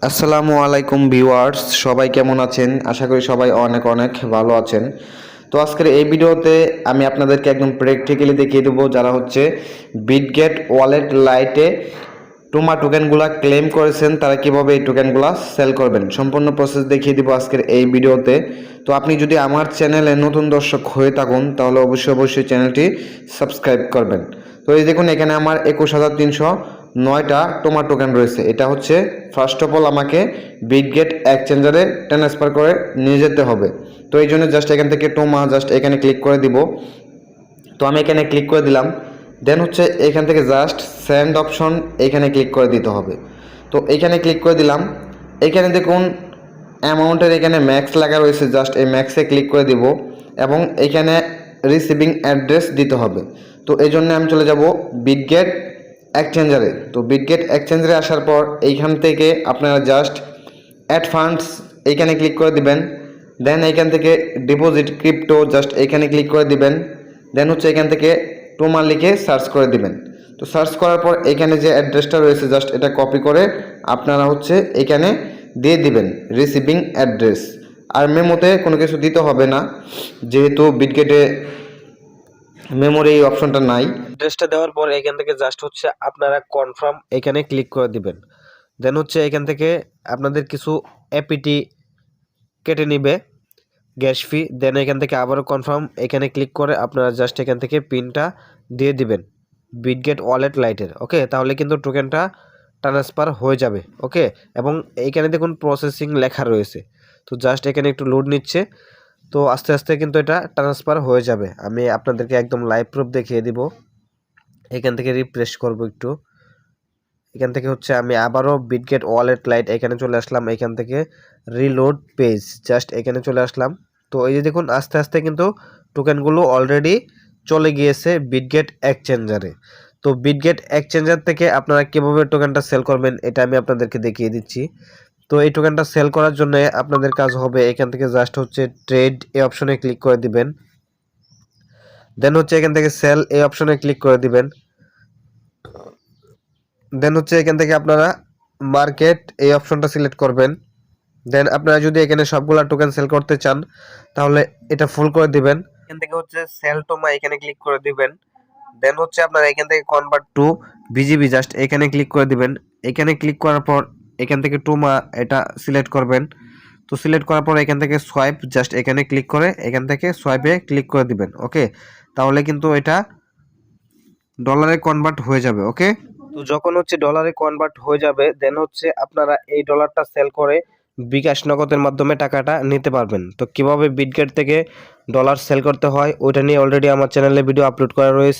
আসসালামু আলাইকুম ভিউয়ার্স, সবাই কেমন আছেন? আশা করি সবাই অনেক অনেক ভালো আছেন। তো আজকের এই ভিডিওতে আমি আপনাদেরকে একদম প্র্যাকটিক্যালি দেখিয়ে দেবো যারা হচ্ছে বিটগেট ওয়ালেট লাইটে টোকেনগুলো ক্লেম করেছেন তারা কিভাবে এই টোকেনগুলো সেল করবেন, সম্পূর্ণ প্রসেস দেখিয়ে দিব আজকের এই ভিডিওতে। তো আপনি যদি আমার চ্যানেলে নতুন দর্শক হয়ে থাকুন তাহলে অবশ্যই চ্যানেলটি সাবস্ক্রাইব করবেন। তো এই দেখুন, এখানে আমার 21,309টা টোকেন রয়েছে। এটা হচ্ছে ফার্স্ট অফ অল আমাকে বিটগেট এক্সচেঞ্জারে ট্রান্সফার করে নিয়ে যেতে হবে। তো এই জন্য জাস্ট এখান থেকে জাস্ট এখানে ক্লিক করে দিব। তো আমি এখানে ক্লিক করে দিলাম। দেন হচ্ছে এখান থেকে জাস্ট সেন্ড অপশন এখানে ক্লিক করে দিতে হবে। তো এখানে ক্লিক করে দিলাম। এখানে দেখুন অ্যামাউন্টের এখানে ম্যাক্স লেখা রয়েছে, জাস্ট এই ম্যাক্সে ক্লিক করে দিব এবং এখানে রিসিভিং অ্যাড্রেস দিতে হবে। তো এই জন্য আমি চলে যাব বিটগেট এক্সচেঞ্জারে। তো বিটগেট এক্সচেঞ্জারে আসার পর এইখান থেকে আপনারা জাস্ট অ্যাড ফান্ডস এইখানে ক্লিক করে দিবেন। দেন এইখান থেকে ডিপোজিট ক্রিপ্টো জাস্ট এইখানে ক্লিক করে দিবেন। দেন হচ্ছে এখান থেকে টোমা লিখে সার্চ করে দিবেন। তো সার্চ করার পর এখানে যে অ্যাড্রেসটা রয়েছে জাস্ট এটা কপি করে আপনারা হচ্ছে এখানে দিয়ে দিবেন রিসিভিং অ্যাড্রেস। আর মেমোতে কোনো কিছু দিতে হবে না, যেহেতু বিটগেটে মেমোর এই অপশনটা নাই। অ্যাড্রেসটা দেওয়ার পর এখান থেকে জাস্ট হচ্ছে আপনারা কনফার্ম এখানে ক্লিক করে দিবেন। দেন হচ্ছে এখান থেকে আপনাদের কিছু এপিটি কেটে নিবে গ্যাস ফি। দেন এখান থেকে আবারও কনফার্ম এখানে ক্লিক করে আপনারা জাস্ট এখান থেকে পিনটা দিয়ে দিবেন বিটগেট ওয়ালেট লাইটের। ওকে, তাহলে কিন্তু টোকেনটা ট্রান্সফার হয়ে যাবে। ওকে, এবং এইখানে দেখুন প্রসেসিং লেখা রয়েছে। তো জাস্ট এখানে একটু লোড নিচ্ছে, তো আস্তে আস্তে কিন্তু এটা ট্রান্সফার হয়ে যাবে। আমি আপনাদেরকে একদম লাইভ প্রুফ দেখিয়ে দিব। এখান থেকে রিফ্রেশ করব একটু। এখান থেকে হচ্ছে আমি আবারও বিটগেট ওয়ালেট লাইট এখানে চলে আসলাম। এখান থেকে রিলোড পেজ জাস্ট এখানে চলে আসলাম। তো এই যে দেখুন আস্তে আস্তে কিন্তু টোকেনগুলো অলরেডি চলে গিয়েছে বিটগেট এক্সচেঞ্জারে। তো বিটগেট এক্সচেঞ্জার থেকে আপনারা কীভাবে টোকেনটা সেল করবেন এটা আমি আপনাদেরকে দেখিয়ে দিচ্ছি। তো এই টোকেনটা সেল করার জন্য আপনাদের কাজ হবে এখান থেকে জাস্ট হচ্ছে ট্রেড এই অপশনে ক্লিক করে দিবেন। দেন হচ্ছে এখান থেকে সেল এই অপশনে ক্লিক করে দিবেন। দেন হচ্ছে এখান থেকে আপনারা মার্কেট এই অপশনটা সিলেক্ট করবেন। দেন আপনারা যদি এখানে সবগুলা টোকেন সেল করতে চান তাহলে এটা ফুল করে দিবেন। এখান থেকে হচ্ছে সেল টোমা এখানে ক্লিক করে দিবেন। দেন হচ্ছে আপনারা এখান থেকে কনভার্ট টু বিজিবি জাস্ট এখানে ক্লিক করে দিবেন। এখানে ক্লিক করার পর এখান থেকে টোমা এটা সিলেক্ট করবেন। তো সিলেক্ট করার পর এখান থেকে সোয়াইপ জাস্ট এখানে ক্লিক করে এখান থেকে সোয়াইপে ক্লিক করে দিবেন। ওকে, তাহলে কিন্তু এটা ডলারে কনভার্ট হয়ে যাবে। ওকে, তো যখন হচ্ছে ডলারে কনভার্ট হয়ে যাবে দেন হচ্ছে আপনারা এই ডলারটা সেল করে বিকাশ নগদের মাধ্যমে টাকাটা নিতে পারবেন। তো কিভাবে বিটগেট থেকে ডলার সেল করতে হয় ওইটা নিয়ে অলরেডি আমার চ্যানেলে ভিডিও আপলোড করা রয়েছে।